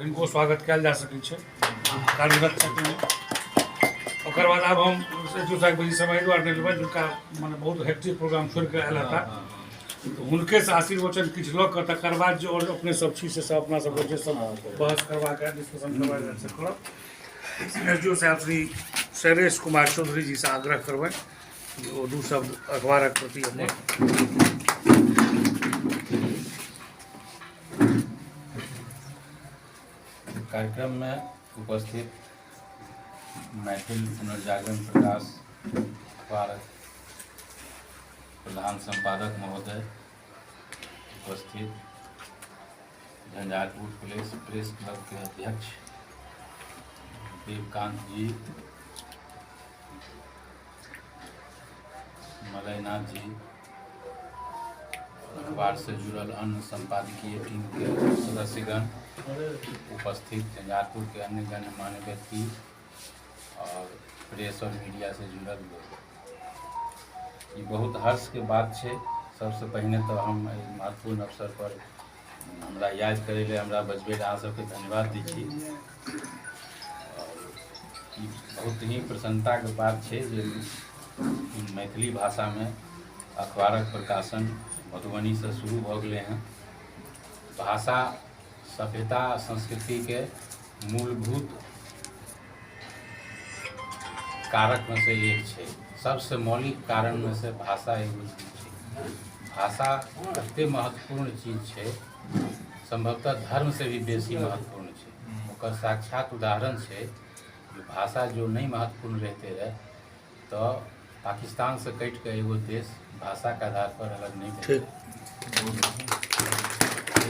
इनको स्वागत कयल जा सकै छै कार्यरत छथिन। ओकर बाद आब हम बजी समय दुआरे नहि लेबै, जिनका मने बहुत हेक्टिक प्रोग्राम छोड़ि कऽ आयल था, हुनके से आशीर्वचन किछु लऽ कऽ तकर बाद जो और अपने सब छी से सब अपना सब जे सब बहस करबाक डिस्कशन करबाक से करब। एसडीओ साहब श्री शैलेश कुमार चौधरी जी से आग्रह करबै ओ दू शब्द अखबारक प्रति अपने। कार्यक्रम में उपस्थित मैथिल पुनर्जागरण प्रकाश अखबार प्रधान संपादक महोदय, उपस्थित झंझारपुर प्रेस क्लब के अध्यक्ष देवकांत जी, मलयनाथ जी, अखबार से जुड़ल अन्य संपादकीय टीम के सदस्यगण, उपस्थित झंझारपुर के अन्य गणमान्य व्यक्ति और प्रेस और मीडिया से जुड़ल लोग, ये बहुत हर्ष के बात है। सबसे पहले तो हम महत्वपूर्ण अवसर पर हमरा याद करे ले हमरा बजबे अहाँ सबके धन्यवाद दी छी। बहुत ही प्रसन्नता के बात है जे मैथिली भाषा में अखबारक प्रकाशन मधुबनी से शुरू भ गए हैं। भाषा सभ्यता संस्कृति के मूलभूत कारक में से एक है, सबसे मौलिक कारण में से भाषा एगो चीज है। भाषा कते महत्वपूर्ण चीज है, संभवतः धर्म से भी बेसी महत्वपूर्ण है। ओकर साक्षात उदाहरण है कि भाषा जो नहीं महत्वपूर्ण रहते रहे तो पाकिस्तान से कट के एगो देश भाषा के आधार पर अलग नहीं थे।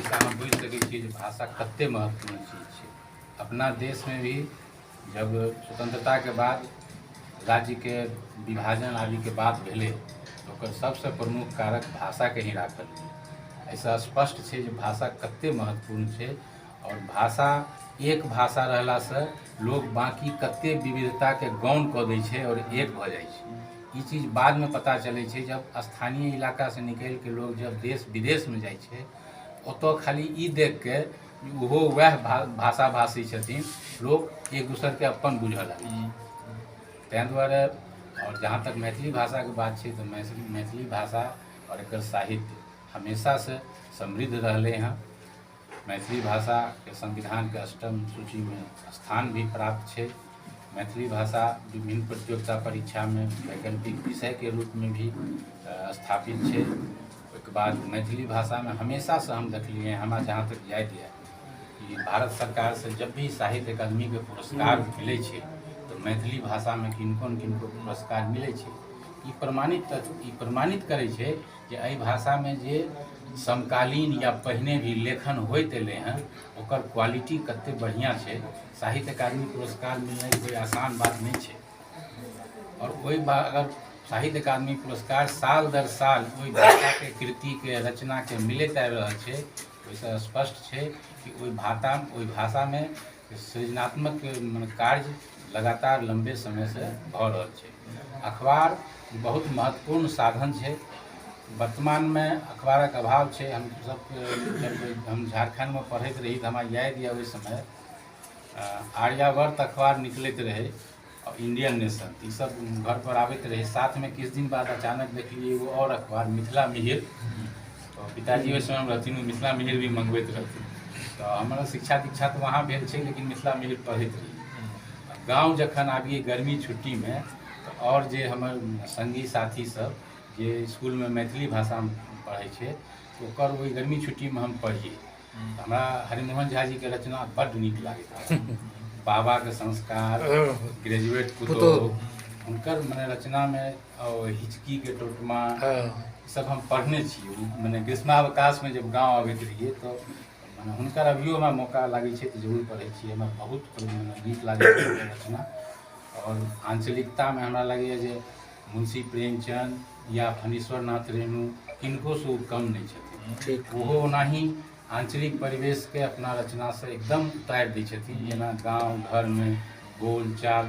हम बुझ सकै छी जे भाषा कते महत्वपूर्ण चीज है। अपना देश में भी जब स्वतंत्रता के बाद राज्य के विभाजन आदि के बात भेले तो ओकर सबसे प्रमुख कारक भाषा के ही राखल है। ऐसा स्पष्ट है जे भाषा कते महत्वपूर्ण है और भाषा एक भाषा रहला से लोग बाकी कते विविधता के गौण कऽ दै छै और एक भ जाइ छै। ई चीज बाद में पता चले छै जब स्थानीय इलाका से निकल के लोग जब देश विदेश में जाइ छै, ओतो खाली ई देख के ओहो वह भाषा भाषी छथिन, लोग एक दूसरे के अपन बुझ लगे। तैं दुआरे और जहाँ तक मैथिली भाषा के बात है तो मैथिली भाषा और एक साहित्य हमेशा से समृद्ध रहे हैं। मैथिली भाषा के संविधान के 8म सूची में स्थान भी प्राप्त है। मैथिली भाषा विभिन्न प्रतियोगिता परीक्षा में वैकल्पिक विषय के रूप में भी स्थापित है। उसके बाद मैथिली भाषा में हमेशा से हम देखलिए, हमारा जहाँ तक याद है कि भारत सरकार से जब भी साहित्य अकादमी के पुरस्कार मिले छे तो मैथिली भाषा में किनको न किनको पुरस्कार मिले छे। ई प्रमाणित करे छे जे एहि भाषा में जे समकालीन या पहने भी लेखन होते एले हैं ओकर क्वालिटी कते बढ़िया है। साहित्य अकादमी पुरस्कार मिलना कोई आसान बात नहीं है और कोई अगर साहित्य अकादमी पुरस्कार साल दर साल कोई भाषा के कृति के रचना के मिलते आ रहा है, वैसे स्पष्ट है कि ओई भाषा में सृजनात्मक कार्य लगातार लंबे समय से भ रहा है। अखबार बहुत महत्वपूर्ण साधन है। वर्तमान में अखबारक अभाव है। हम सब जब हम झारखंड में पढ़ते रही तो हमारा याद है उस समय आर्यावर्त अखबार निकलते रहे और इंडियन नेशन ये सब घर पर आते रहे। साथ में किस दिन बाद अचानक देखिए वो और अखबार मिथिला मिहिर, तो पिताजी उस समय रहथिन मिथिला मिहिर भी मंगबैत रहथिन। तो हमारा शिक्षा दीक्षा तो वहाँ भेल छे लेकिन मिथिला मिहिर पढ़ते रही। गाँव जखन आबिए गर्मी छुट्टी में तो और जे हमर संगी साथी सब जे स्कूल में मैथिली भाषा में पढ़े छे तो ओकर वही गर्मी छुट्टी में हम पढ़िए। हमरा हरिमोहन झा जी के रचना बड़ नीक लागता। बाबा के संस्कार, ग्रेजुएट पुतोह, उनकर मने रचना में हिचकी के टोटमा सब हम पढ़ने छी। मैंने ग्रीष्मावकाश में जब गाँव आबैत रहिए तो हुनकर अभियो हमरा मौका लगे छे तो जरूर पढ़े छी। हमरा बहुत नीक लागे रचना और आंचलिकता में हमरा लगे जे मुंशी प्रेमचंद या फणीश्वर नाथ रेणु किनको से कम नहीं छथिन। ओहो ओनाही आंचलिक परिवेश के अपना रचना से एकदम उतार दै छथिन, जेना गाँव घर में बोल चाल।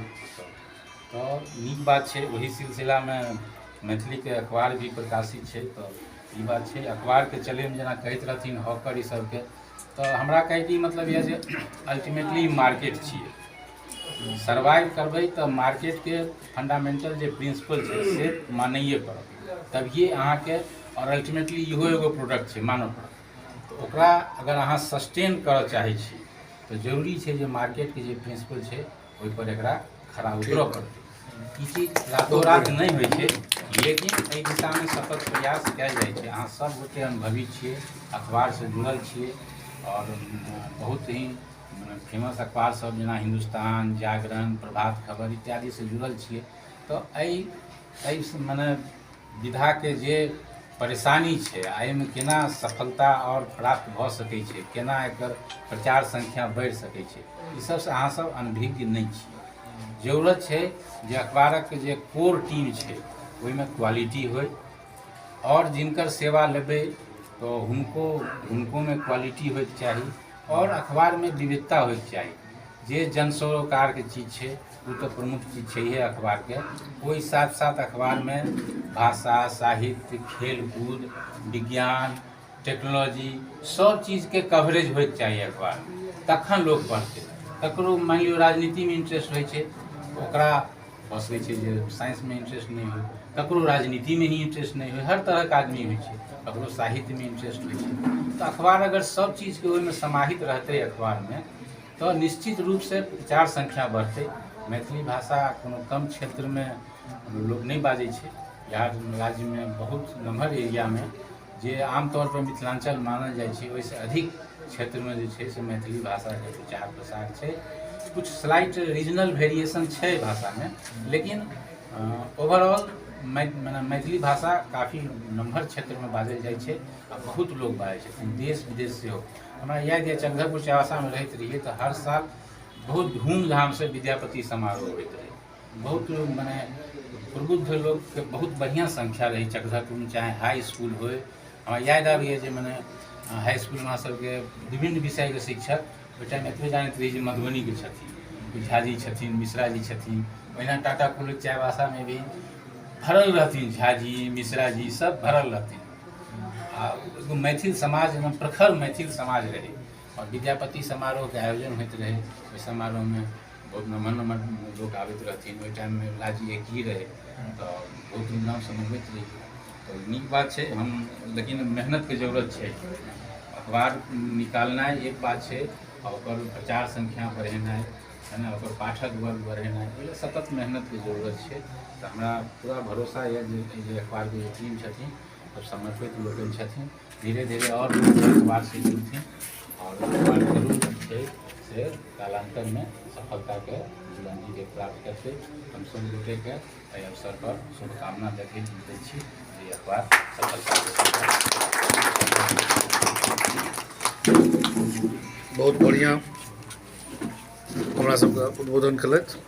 तो नीक बात है। वही सिलसिला में मैथिली के अखबार भी प्रकाशित है। तो ये बात है। अखबार के चले में जना कहते रहथिन हॉकर ई सबके तो हमरा कहैके मतलब यऽ जे अल्टीमेटली मार्केट छियै, सर्वाइव करबै तऽ मार्केटके फंडामेंटल जे प्रिंसिपल छै से मानैए पड़त, तभिए अहाँके, और अल्टीमेटली इहो एगो प्रोडक्ट छै, मानव प्रोडक्ट, तऽ ओकरा अगर अहाँ सस्टेन करऽ चाहै छी तऽ जरूरी छै जे मार्केटके जे प्रिंसिपल छै ओहिपर एकरा खड़ा उतरऽ पड़तै। ई चीज रातों रात नहीं होइ छै, लेकिन एहि दिशामे सतत प्रयास कयल जाइ छै। अहाँ सब गोटे अनुभवी छियै, अखबारसँ जुड़ल छियै, और बहुत ही फेमस अखबार सब जेना हिंदुस्तान, जागरण, प्रभात खबर इत्यादि से जुड़ल छियै। तऽ एहि मने विधाके जे परेशानी छै, एहिमे केना सफलता और प्राप्त भऽ सकै छै, केना एकर प्रचार संख्या बढ़ि सकै छै, ई सबसँ अहाँ सब अनभिज्ञ नहि छियै। जरूरत छै जे अखबारक जे कोर टीम छै ओहिमे क्वालिटी होय, और जिनकर सेवा लेबै तो हुनकोमे क्वालिटी होइके चाही, और अखबारमे विविधता होइके चाही। जे जन सरोकारके चीज छै वो तो प्रमुख चीज छैहे अखबारके, ओहि साथ साथ अखबारमे भाषा, साहित्य, खेलकूद, विज्ञान, टेक्नोलॉजी सब चीज़के कवरेज होइके चाही अखबारमे, तखन लोग पढ़तै। ककरो मानि लियौ राजनीतिमे इंटरेस्ट होइ छै, ओकरा भऽ सकै छै जे साइंसमे इंटरेस्ट नहीं हो, ककरो राजनीतिमे ही इंटरेस्ट नहीं हो, हर तरहके आदमी होइ छै, ककरो साहित्यमे इंटरेस्ट होइ छै। तऽ अखबार अगर सब चीज़के ओहिमे समाहित रहतै अखबारमे, तो निश्चित रूप से प्रचार संख्या बढ़तै। मैथिली भाषा कोनो कम क्षेत्रमे लोग नहीं बाजै छै, बिहार राज्यमे बहुत नम्हर एरियामे जे आमतौर पर मिथिलांचल मानल जाइ छै, ओहिसँ अधिक क्षेत्रमे जे छै से मैथिली भाषाके प्रचार प्रसार छै। कुछ स्लाइट रीजनल वेरिएशन छै भाषामे, लेकिन ओवरऑल मैथिली भाषा काफ़ी नम्हर क्षेत्रमे बाजल जाइ छै, आ बहुत लोग बाजै छथिन, देश विदेश सेहो। हमरा याद यऽ चक्रधरपुर चौरासामे रहैत रहियै तऽ हर साल बहुत धूमधामसँ विद्यापति समारोह होइत रहै, बहुत मने प्रबुद्ध लोगके बहुत बढ़िया संख्या रही चक्रधरपुर में, चाहे हाई स्कूल हो। हमरा याद आबैए जे मने हाई स्कूल में सबके विभिन्न विषय के शिक्षक ओहि टाइम एतबे जानैत रही जे मधुबनी के छथिन, झा जी छथिन, मिश्रा जी छथिन। ओहिना टाटा कॉलेज चायबासा में भी भरल रहथिन, झा जी, मिश्रा जी सब भरल रहथिन। आ एगो मैथिल समाज एकदम प्रखर मैथिल समाज रहे, और विद्यापति समारोह के आयोजन होइत रहे। ओहि समारोह में बहुत नम्हर नम्हर लोग आबैत रहथिन। ओहि टाइम में लाजी एक ही रहे, तो बहुत धूमधाम से मनबैत रही। तो नीक बात है, हम लेकिन मेहनत के जरूरत है। अखबार निकालनाइ एक बात है, और ओकर प्रचार संख्या बढ़ेनाइ है ना, ओकर पाठक वर्ग बढ़ेनाइ, ओहि सतत मेहनत के जरूरत है। तो हमरा पूरा भरोसा है जे अखबार के टीम छथिन सब समर्पित लोग छथिन। धीरे धीरे और अखबार से जुड़थिन, और अखबार जरूर है से कालांतर में सफलता के बुलंदी के प्राप्त करते। हम सब गोटे के एहि अवसर पर शुभकामना दै छी जे अखबार सफलता। बहुत बढ़िया हमरा सबके उद्बोधन कलथि,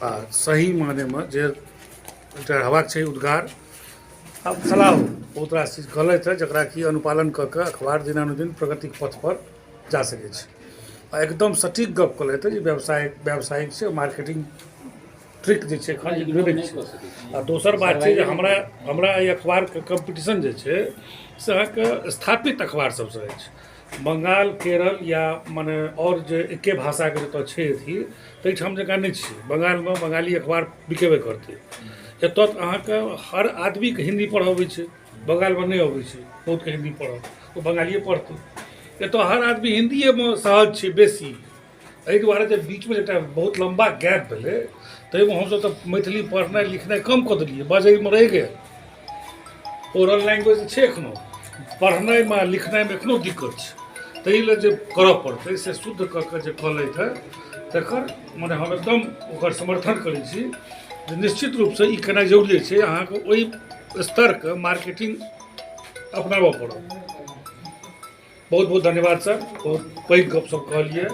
आ सही माने में जे हेबाक छै उद्गार अब सलाह बहुत रास चीज कहलथि है, जकरा कि अनुपालन कऽ के अखबार दिनानुदिन प्रगतिक पथ पर जा सकै छै। आ एकदम सटीक गप कहलथि है जे व्यावसायिक छै, मार्केटिंग ट्रिक जे छै एखन विवेक छै। आ दोसर बात छै जे हमरा एहि अखबारके कम्पटिशन जे छै से अहाँके स्थापित अखबार सबसँ अछि। बंगाल, केरल या मने और जे एके भाषाके जतऽ छै अथी, ताहिठाम जकाँ नहि छै। बंगालमे बंगाली अखबार बिकेबे करतै, एतऽ अहाँके हर आदमीके हिंदी पढ़ऽ अबै छै, बंगालमे नहि अबै छै बहुतके हिंदी पढ़ऽ, ओ बंगालिए पढ़तै। एतऽ हर आदमी हिंदिएमे सहज छै बेसी, एहि दुआरे जे बीचमे एकटा बहुत लम्बा गैप भेलै, ताहिमे हमसब तऽ मैथिली पढ़नाइ लिखनाइ कम कऽ देलियै, बाजैमे रहि गेल। ओरल लैंग्वेज छै एखनो, पढ़नाइमे लिखनाइमे एखनो दिक्कत छै। ताहि लेल जे करऽ पड़तै से शुद्ध कऽ के जे कहलथि है, तकर मने हम एकदम ओकर समर्थन करै छी जे निश्चित रूपसँ ई केनाइ जरूरी छै। अहाँके ओहि स्तरके मार्केटिंग अपनाबऽ पड़त। बहुत बहुत धन्यवाद सर, बहुत पैघ गपशप कहलिए।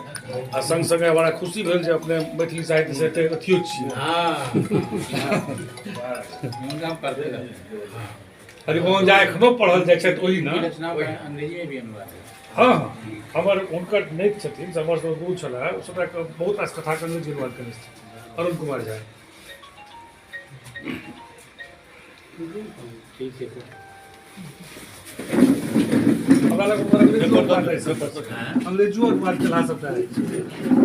आ संग संगे बड़ा खुशी भेल जे अपने मैथिली साहित्य से एते अथियो छियै। हरिमोहन झा एखनो पढ़ल जाइ छथि ओहि ने, हाँ हाँ, हमर हुनकर नैत छथिन, हमर सब गुरु छलाह, ओ सबटा बहुत रास कथाके अनुवाद केने छथिन, अरुण कुमार झा। ठीक है। हमरा लग अंग्रेजो अखबार चला सकता है